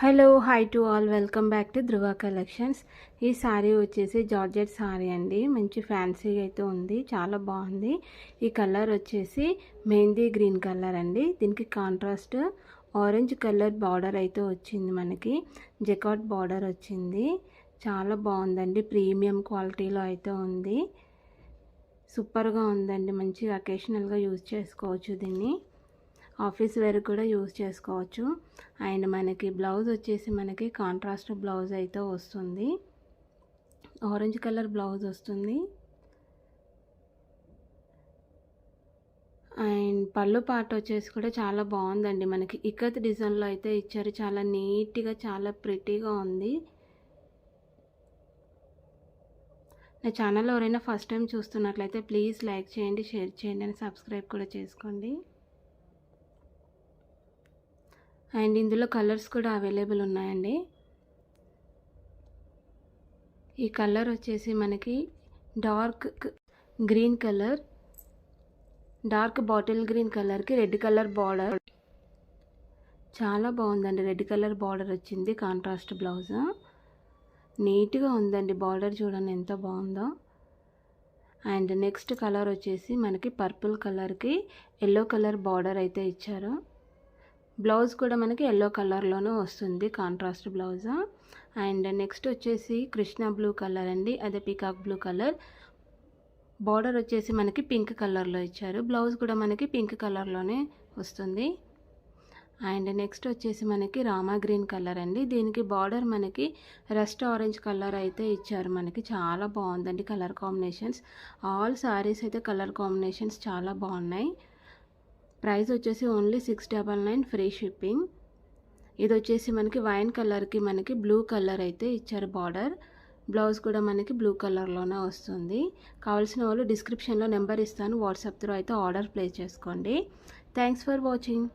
Hello hi to all, welcome back to Dhruva collections. ఈ శారీ వచ్చేసి georgette sari అండి. మంచి ఫ్యాన్సీగా అయితే ఉంది, చాలా బాగుంది. ఈ కలర్ వచ్చేసి మెహందీ గ్రీన్ కలర్ అండి. దీనికి కాంట్రాస్ట్ ఆరెంజ్ కలర్ బార్డర్ అయితే వచ్చింది, మనకి జకాట్ బార్డర్ వచ్చింది. చాలా బాగుందండి, ప్రీమియం క్వాలిటీలో అయితే ఉంది. సూపర్గా ఉందండి, మంచిగా అకేషనల్గా యూజ్ చేసుకోవచ్చు దీన్ని. ఆఫీస్ వేర్ కూడా యూజ్ చేసుకోవచ్చు. అండ్ మనకి బ్లౌజ్ వచ్చేసి మనకి కాంట్రాస్ట్ బ్లౌజ్ అయితే వస్తుంది, ఆరెంజ్ కలర్ బ్లౌజ్ వస్తుంది. అండ్ పళ్ళు పార్ట్ వచ్చేసి కూడా చాలా బాగుందండి, మనకి ఇక్కత్ డిజైన్లో అయితే ఇచ్చారు. చాలా నీట్గా, చాలా ప్రిటీగా ఉంది. నా ఛానల్లో ఎవరైనా ఫస్ట్ టైం చూస్తున్నట్లయితే ప్లీజ్ లైక్ చేయండి, షేర్ చేయండి అండ్ సబ్స్క్రైబ్ కూడా చేసుకోండి. అండ్ ఇందులో కలర్స్ కూడా అవైలబుల్ ఉన్నాయండి. ఈ కలర్ వచ్చేసి మనకి dark green colour, dark bottle green కలర్కి రెడ్ కలర్ బార్డర్. చాలా బాగుందండి, రెడ్ కలర్ బార్డర్ వచ్చింది, కాంట్రాస్ట్ బ్లౌజ్. నీట్గా ఉందండి, బార్డర్ చూడండి ఎంత బాగుందో. అండ్ నెక్స్ట్ కలర్ వచ్చేసి మనకి పర్పుల్ కలర్కి ఎల్లో కలర్ బార్డర్ అయితే ఇచ్చారు. బ్లౌజ్ కూడా మనకి ఎల్లో కలర్లోనే వస్తుంది, కాంట్రాస్ట్ బ్లౌజ్. అండ్ నెక్స్ట్ వచ్చేసి కృష్ణ బ్లూ కలర్ అండి, అదే పీకాక్ బ్లూ కలర్. బార్డర్ వచ్చేసి మనకి పింక్ కలర్లో ఇచ్చారు, బ్లౌజ్ కూడా మనకి పింక్ కలర్లోనే వస్తుంది. అండ్ నెక్స్ట్ వచ్చేసి మనకి రామా గ్రీన్ కలర్ అండి. దీనికి బార్డర్ మనకి రస్ట్ ఆరెంజ్ కలర్ అయితే ఇచ్చారు. మనకి చాలా బాగుందండి కలర్ కాంబినేషన్స్. ఆల్ సారీస్ అయితే కలర్ కాంబినేషన్స్ చాలా బాగున్నాయి. ప్రైస్ వచ్చేసి ఓన్లీ 699, ఫ్రీ షిప్పింగ్. ఇది వచ్చేసి మనకి వైన్ కలర్కి మనకి బ్లూ కలర్ అయితే ఇచ్చారు బార్డర్. బ్లౌజ్ కూడా మనకి బ్లూ కలర్లోనే వస్తుంది. కావాల్సిన వాళ్ళు డిస్క్రిప్షన్లో నెంబర్ ఇస్తాను, వాట్సాప్ త్రూ అయితే ఆర్డర్ ప్లేస్ చేసుకోండి. Thanks for watching.